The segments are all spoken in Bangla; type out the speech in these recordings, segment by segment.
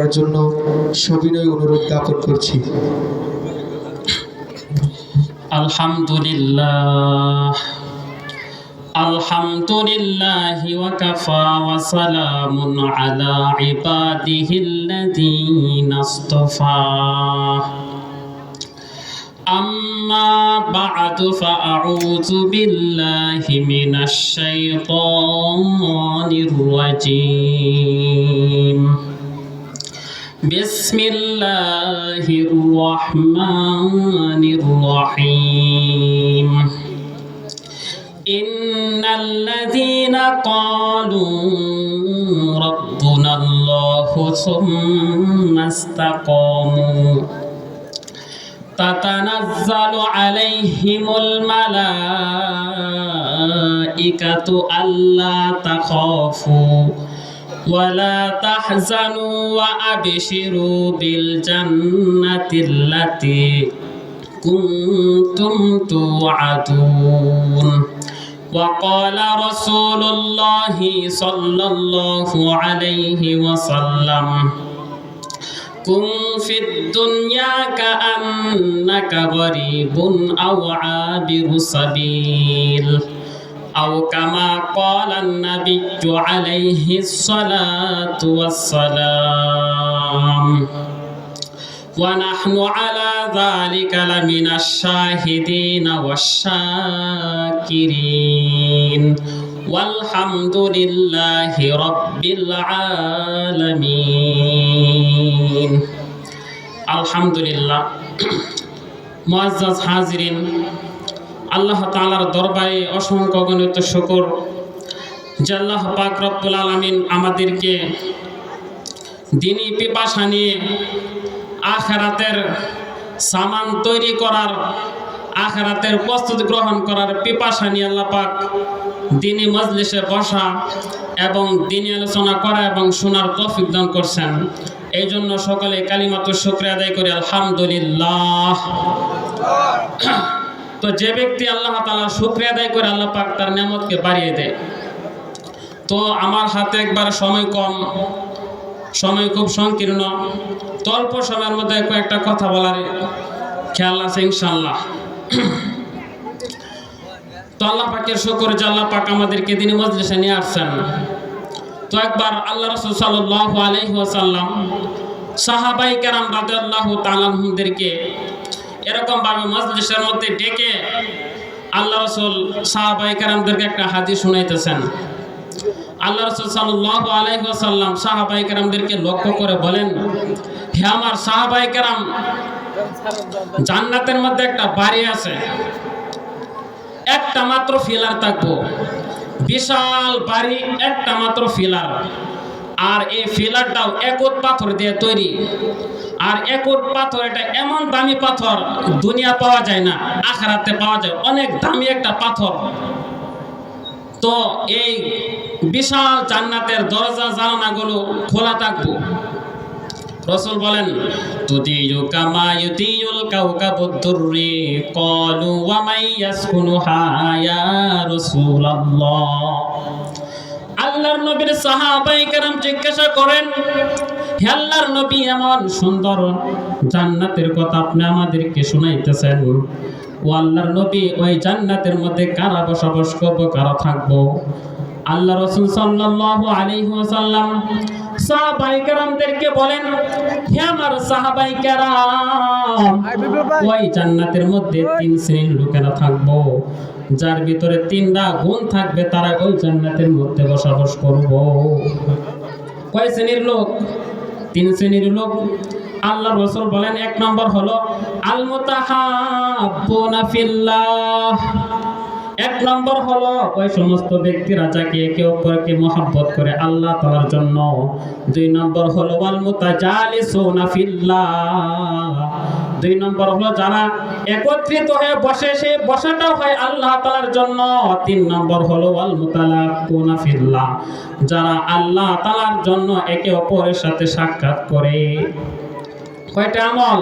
করার জন্য সবিনয় অনুরোধ জ্ঞাপন করছি। আলহামদুলিল্লাহি ওয়া কাফা ওয়া সালামুন আলা ইবাদিহিল্লাযীনা ইসতাফা আম্মা বা'দু ফাআউযু বিল্লাহি মিনাশ শাইতানির রাজীম। বিসমিল্লাহির রহমানির রহিম। ইন্নাল্লাযীনা ক্বালু রাব্বুনাল্লাহু সুম্মা ইসতাকামু তাতানাজ্জালু আলাইহিমুল মালাইকাতু আল্লা তাখাফু ওয়া লা তাহজানু ওয়া আবশিরু বিল জান্নাতিল্লাতী কুনতুম তুআদুন। وقال رسول الله صلى الله عليه وسلم كن في الدنيا كأنك غريب أو عابر سبيل أو كما قال النبي عليه الصلاة والسلام ونحن على ذلك لمن الشاهدين والشاكرين والحمد لله رب العالمين। الحمد لله। মুআজ্জাজ হাজিরিন, আল্লাহ তাআলার দরবারে অসংখ্য গণিত শুকর যে আল্লাহ পাক রব্বুল আলামিন আমাদেরকে দ্বীনি পিপাসা নিয়ে আখিরাতের সামান তৈরি করার, আখিরাতের প্রস্তুতি গ্রহণ করার পিপাসা নিয়ে আল্লাহ পাক দ্বীনি মজলিসে বসা এবং দ্বীনি আলোচনা করা এবং শোনার তৌফিক দান করছেন। এই জন্য সকলে কালিমাতু শুকরিয়া আদায় করি আলহামদুলিল্লাহ। তো যে ব্যক্তি আল্লাহ তাআলার শুকরিয়া আদায় করে আল্লাহ পাক তার নিয়ামতকে বাড়িয়ে দেয়। তো আমার হাতে একবার সময় কম, সময় খুব সংকীর্ণ, অল্প সময়ের মধ্যে কয়েকটা কথা বলার খেয়াল আছে ইনশাআল্লাহ। তো আল্লাহ পাকের শুকর যে আল্লাহ পাক আমাদেরকে দ্বীনি মজলিসে নিয়ে আসছেন। তো একবার আল্লাহ রাসূল সাল্লাল্লাহু আলাইহি ওয়াসাল্লাম সাহাবায়ে কেরাম রাদিয়াল্লাহু তাআলা আনহুদেরকে এরকম ভাবে মজলিসের মধ্যে ডেকে আল্লাহ রাসূল সাহাবায়ে কেরামদেরকে একটা হাদিস শুনাইতেছেন। আল্লাহ রাসূল সাল্লাল্লাহু আলাইহি ওয়াসাল্লাম সাহাবায়ে কেরামদেরকে লক্ষ্য করে বলেন, হে আমার সাহাবায়ে কেরাম, জান্নাতের মধ্যে একটা বাড়ি আছে, একটা মাত্র ফিলার থাকবো, বিশাল বাড়ি, একটা মাত্র ফিলার। আর এই ফিলারটাও একত পাথর দিয়ে তৈরি। আর একত পাথর এটা এমন দামি পাথর, দুনিয়া পাওয়া যায় না, আখিরাতে পাওয়া যায়, অনেক দামি একটা পাথর। তো এই বিশাল জান্নাতের দরজা জানালাগুলো খোলা থাকবো। রাসূল বলেন, তুদিয়ু কামা ইউদিয়ুল কাওকাবুদ দুররি ক্বালু ওয়া মান ইয়াসকুনুহা ইয়া রাসূলুল্লাহ। আল্লাহর নবীর সাহাবায়ে কেরাম জিজ্ঞাসা করেন, হে আল্লাহর নবী, এমন সুন্দর জান্নাতের কথা আপনি আমাদেরকে শুনাইতেছেন, ও আল্লাহর নবী, ওই জান্নাতের মধ্যে কারা বসবাস করবো, কারা থাকবো? আল্লাহ রাসূল সাল্লাল্লাহু আলাইহি ওয়াসাল্লাম সাহাবায়ে কেরামদেরকে বলেন, হে আমার সাহাবায়ে কেরাম, ওই জান্নাতের মধ্যে তিন শ্রেণীর লোকেরা থাকবো, যার ভিতরে তিনটা গুণ থাকবে, তারা ওই জান্নাতের মধ্যে বসবাস করবো। কয় শ্রেণীর লোক? তিন শ্রেণীর লোক। আল্লাহ রাসূল বলেন, এক নম্বর হলো আল মুতাহাব্বুনা ফিল্লাহ। এক নম্বর হলো ওই সমস্ত ব্যক্তিরা যাকে একে অপরকে মহব্বত করে আল্লাহ তাআলার জন্য। দুই নম্বর হলো ওয়াল মুতাজালিসুনা ফিল্লাহ। দুই নম্বর হলো যারা একত্রিত হয়ে বসে, সে বসাটাও হয় আল্লাহ তাআলার জন্য। তিন নম্বর হলো ওয়াল মুতালাকুনা ফিল্লাহ, যারা আল্লাহ তাআলার জন্য একে অপরের সাথে সাক্ষাৎ করে। কয়টা আমল?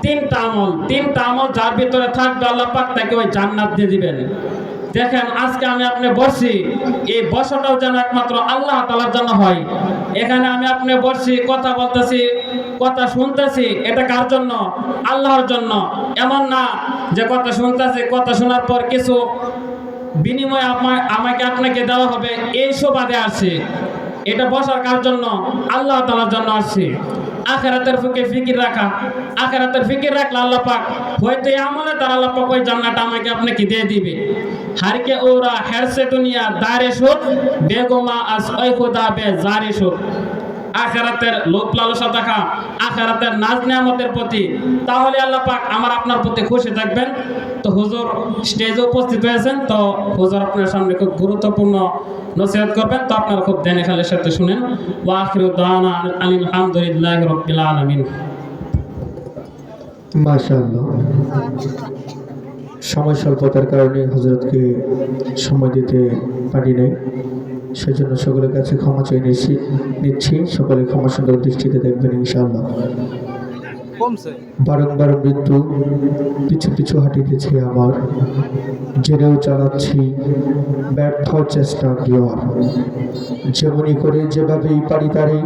তিনটা আমল। তিনটা আমল যার ভিতরে থাকবে আল্লাহ পাক তাকে ওই জান্নাত দিয়ে দিবেন। দেখেন, আজকে আমি আপনি বসছি, এই বসাটাও যেন একমাত্র আল্লাহ তাআলার জন্য হয়। এখানে আমি আপনি বসছি, কথা বলতেছি, কথা শুনতেছি, এটা কার জন্য? আল্লাহর জন্য। এমন না যে কথা শুনতেছি, কথা শোনার পর কিছু বিনিময় আমাকে আপনাকে দেওয়া হবে, এই সুবাদে আসছে। এটা বসার কার জন্য? আল্লাহ তাআলার জন্য আসছে। আখিরাতের ফিকির রাখা, আখিরাতের ফিকির রাখলে আল্লাহ পাক হয়তো এই আমলে তার আল্লাহ পাক ওই জান্নাতটা আমাকে আপনাকে দিয়ে দিবে। হারকে ওরা হেরসে দুনিয়া দারে সুখ বেগমা আস ওই খোদা বে জারে সুখ। আখিরাতের লোভ লালসা দেখা, আখিরাতের নাজ নিয়ামতের প্রতি, তাহলে আল্লাহ পাক আমার আপনার প্রতি খুশি থাকবেন। তো হুজুর স্টেজে উপস্থিত হয়েছেন, তো হুজুর আপনার সামনে খুব গুরুত্বপূর্ণ নসিহত করবেন, তো আপনারা খুব ধ্যানে খেয়ালের সাথে শুনেন। ওয়া আখিরু দাওয়ানা আলহামদুলিল্লাহি রাব্বিল আলামিন। মাশাআল্লাহ। সময় স্বল্পতার কারণে হযরতকে সময় দিতে পারি নাই, সেজন্য সকলের কাছে ক্ষমা চেয়ে নিচ্ছি। সকলে ক্ষমা সুন্দর দৃষ্টিতে দেখবেন ইনশাআল্লাহ। বারংবার মৃত্যু পিছু পিছু হাঁটিতেছে আমার, জেনেও চালাচ্ছি ব্যর্থ চেষ্টা গিয়ার। যেমনি করে যেভাবেই পারি তারে